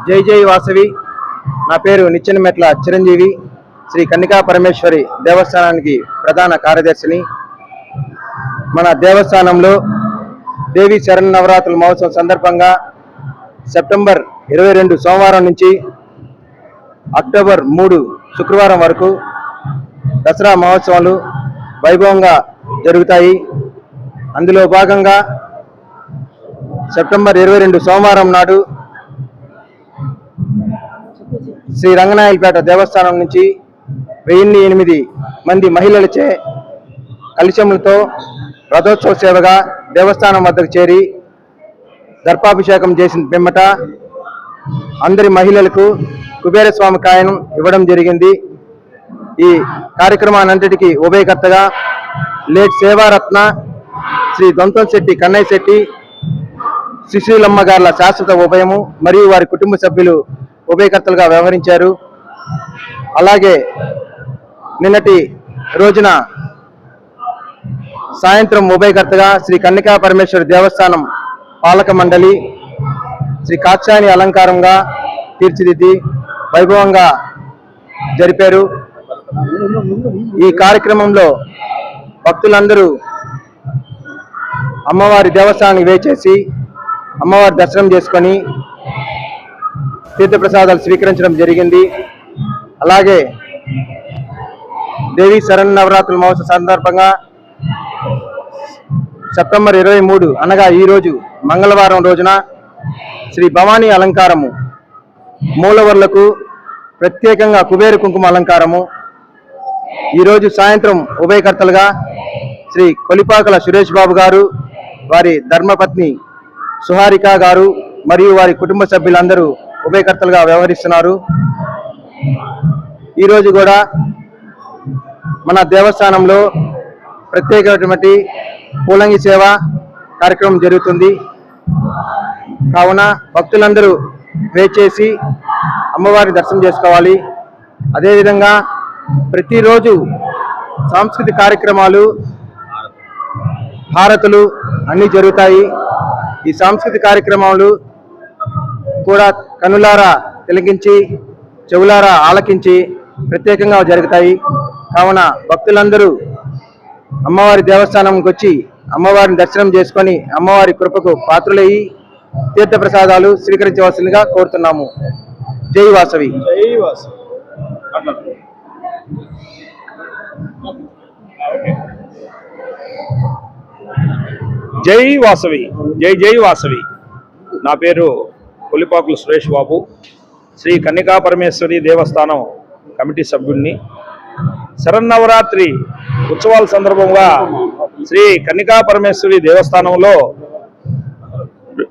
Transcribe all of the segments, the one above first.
జై జై వాసవి. నా పేరు నిచ్చెనమెట్ల చిరంజీవి. శ్రీ కన్నికా పరమేశ్వరి దేవస్థానానికి ప్రధాన కార్యదర్శిని. మన దేవస్థానంలో దేవి శరన్నవరాత్రుల మహోత్సవం సందర్భంగా సెప్టెంబర్ 22 సోమవారం నుంచి అక్టోబర్ 3 శుక్రవారం వరకు దసరా మహోత్సవాలు వైభవంగా జరుగుతాయి. అందులో భాగంగా సెప్టెంబర్ 22 సోమవారం నాడు శ్రీ రంగనాయలపేట దేవస్థానం నుంచి 1008 మంది మహిళలచే కలశములతో రథోత్సవ సేవగా దేవస్థానం వద్దకు చేరి దర్పాభిషేకం చేసిన పిమ్మట అందరి మహిళలకు కుబేరస్వామి కాయనం ఇవ్వడం జరిగింది. ఈ కార్యక్రమాన్నంతటికీ ఉభయకర్తగా లేట్ సేవారత్న శ్రీ దొంతంశెట్టి కన్నయ్య శెట్టి, సుశీలమ్మ గార్ల శాశ్వత ఉభయము మరియు వారి కుటుంబ సభ్యులు ఉభయకర్తలుగా వ్యవహరించారు. అలాగే నిన్నటి రోజున సాయంత్రం ఉభయకర్తగా శ్రీ కన్నికా పరమేశ్వరి దేవస్థానం పాలక మండలి శ్రీ కాత్యాయని అలంకారంగా తీర్చిదిద్ది వైభవంగా జరిపారు. ఈ కార్యక్రమంలో భక్తులందరూ అమ్మవారి దేవస్థానానికి వేచేసి అమ్మవారి దర్శనం చేసుకొని తీర్థప్రసాదాలు స్వీకరించడం జరిగింది. అలాగే దేవి శరన్నవరాత్రుల మహోత్సవ సందర్భంగా సెప్టెంబర్ 23 అనగా ఈరోజు మంగళవారం రోజున శ్రీ భవానీ అలంకారము, మూలవర్లకు ప్రత్యేకంగా కుబేర కుంకుమ అలంకారము, ఈరోజు సాయంత్రం ఉభయకర్తలుగా శ్రీ కొలిపాకల సురేష్ బాబు గారు, వారి ధర్మపత్ని సుహారిక గారు మరియు వారి కుటుంబ సభ్యులందరూ ఉభయకర్తలుగా వ్యవహరిస్తున్నారు. ఈరోజు కూడా మన దేవస్థానంలో ప్రత్యేకమైనటువంటి పూలంగి సేవ కార్యక్రమం జరుగుతుంది. కావున భక్తులందరూ వేచేసి అమ్మవారిని దర్శనం చేసుకోవాలి. అదేవిధంగా ప్రతిరోజు సాంస్కృతిక కార్యక్రమాలు, హారతులు అన్నీ జరుగుతాయి. ఈ సాంస్కృతిక కార్యక్రమాలు కూడా కనులారా తిలకించి చెవులారా ఆలకించి ప్రత్యేకంగా జరుగుతాయి. కావున భక్తులందరూ అమ్మవారి దేవస్థానంకి వచ్చి అమ్మవారిని దర్శనం చేసుకొని అమ్మవారి కృపకు పాత్రులయ్యి తీర్థప్రసాదాలు స్వీకరించవలసిందిగా కోరుతున్నాము. జై వాసవి. జై వాసవి. జై జై వాసవి. నా పేరు కొలిపాకుల సురేష్ బాబు. శ్రీ కన్నికా పరమేశ్వరి దేవస్థానం కమిటీ సభ్యుడిని. శరన్నవరాత్రి ఉత్సవాల సందర్భంగా శ్రీ కన్నికా పరమేశ్వరి దేవస్థానంలో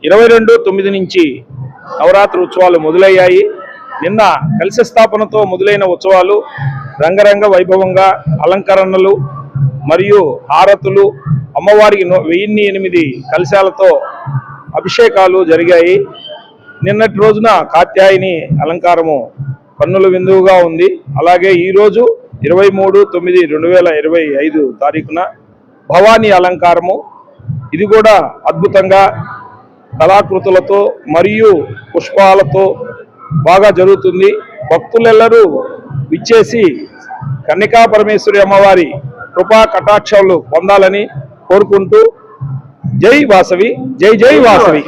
22/9 నుంచి నవరాత్రి ఉత్సవాలు మొదలయ్యాయి. నిన్న కలశ స్థాపనతో మొదలైన ఉత్సవాలు రంగరంగ వైభవంగా అలంకరణలు మరియు హారతులు, అమ్మవారికి 1008 కలశాలతో అభిషేకాలు జరిగాయి. నిన్నటి రోజున కాత్యాయని అలంకారము కన్నుల విందువుగా ఉంది. అలాగే ఈరోజు 23/9/2025 తారీఖున భవానీ అలంకారము, ఇది కూడా అద్భుతంగా కళాకృతులతో మరియు పుష్పాలతో బాగా జరుగుతుంది. భక్తులెల్లరూ విచ్చేసి కన్నికా పరమేశ్వరి అమ్మవారి కృపా కటాక్షాలు పొందాలని కోరుకుంటూ జై వాసవి. జై జై వాసవి.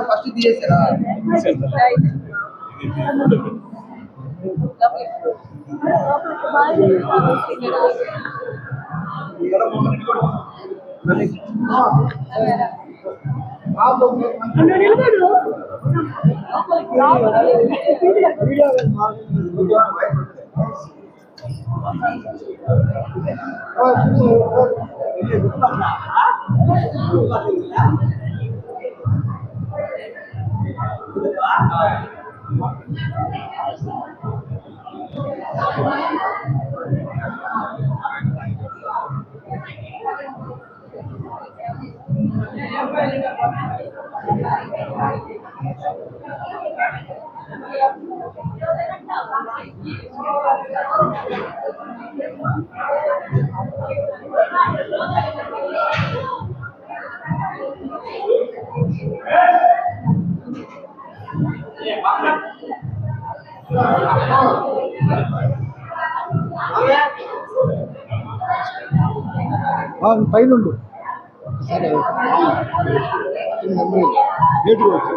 ఫస్ట్ తీసేసారా? పైన సరే లేటుగా వచ్చి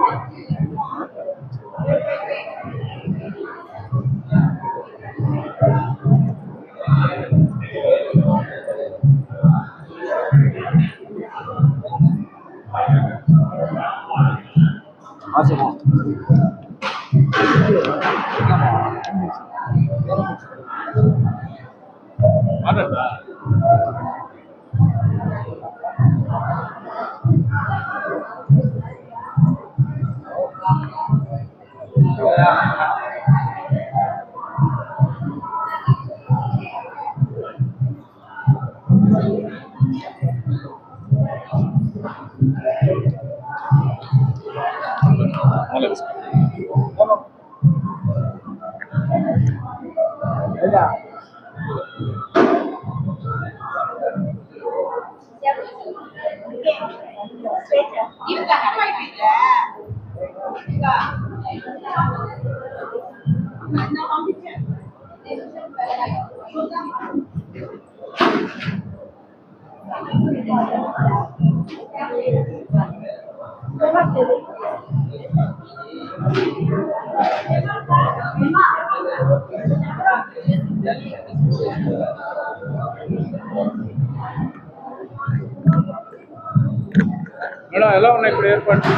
మేడం ఎలా ఉన్నాయి ఇప్పుడు ఏర్పాటు?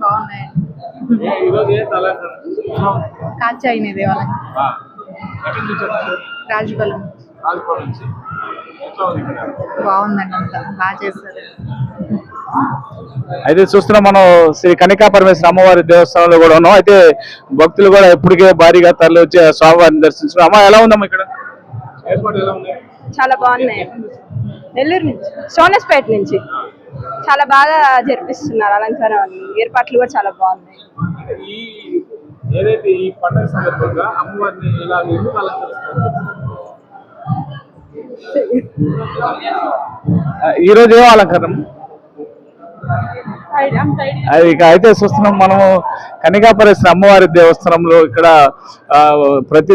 బాగున్నాయి. ఈరోజు ఏ తల కాచాయిని దేవాలయం రాజుపాలెం నుంచి ఎట్లా ఉంది ఇక్కడ? బాగుందండి, అంతా బాగా చేస్తారు. అయితే చూస్తున్నాం మనం శ్రీ కనికా పరమేశ్వర అమ్మవారి దేవస్థానంలో కూడా ఉన్నాం. అయితే భక్తులు కూడా ఇప్పటికే భారీగా తరలి వచ్చి స్వామివారిని దర్శించడం. అమ్మ ఎలా ఉందమ్మా ఇక్కడ ఏర్పాటు ఎలా ఉంది? చాలా బాగున్నాయి. నెల్లూరు నుంచి, సోనస్పేట నుంచి చాలా బాగా జరిపిస్తున్నారు. అలంకారం ఏర్పాట్లు కూడా చాలా బాగున్నాయి. ఈ ఏదైతే ఈ పండుగ సందర్భంగా అమ్మవారిని ఇలా ఎందుకు అలంకరిస్తారు? ఈ రోజు ఏమో అలంకరణం అది ఇక అయితే చూస్తున్నాం మనము కనికాపరేశ్వర అమ్మవారి దేవస్థానంలో ఇక్కడ ప్రతి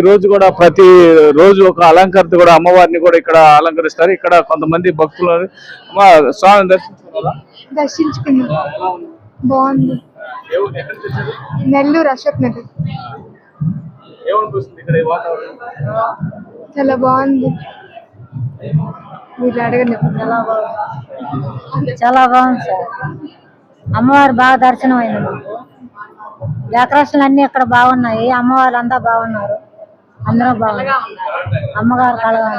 రోజు ఒక అలంకరణ కూడా అమ్మవారిని కూడా ఇక్కడ అలంకరిస్తారు. ఇక్కడ కొంతమంది భక్తులు స్వామిని దర్శించుకున్నాం. బాగుంది. నెల్లూరు అశోక్ నగర్. ఏమనిపిస్తుంది ఇక్కడ ఈ వాతావరణం? చాలా బాగుంది. మీరు అడగండి. చాలా బాగుంది సార్. అమ్మవారు బాగా దర్శనం అయింది మాకు. డెకరేషన్లు అన్ని ఇక్కడ బాగున్నాయి. అమ్మవారు అంతా బాగున్నారు. అందరూ బాగున్నారు. అమ్మగారు కళగా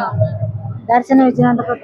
దర్శనం ఇచ్చినందుకు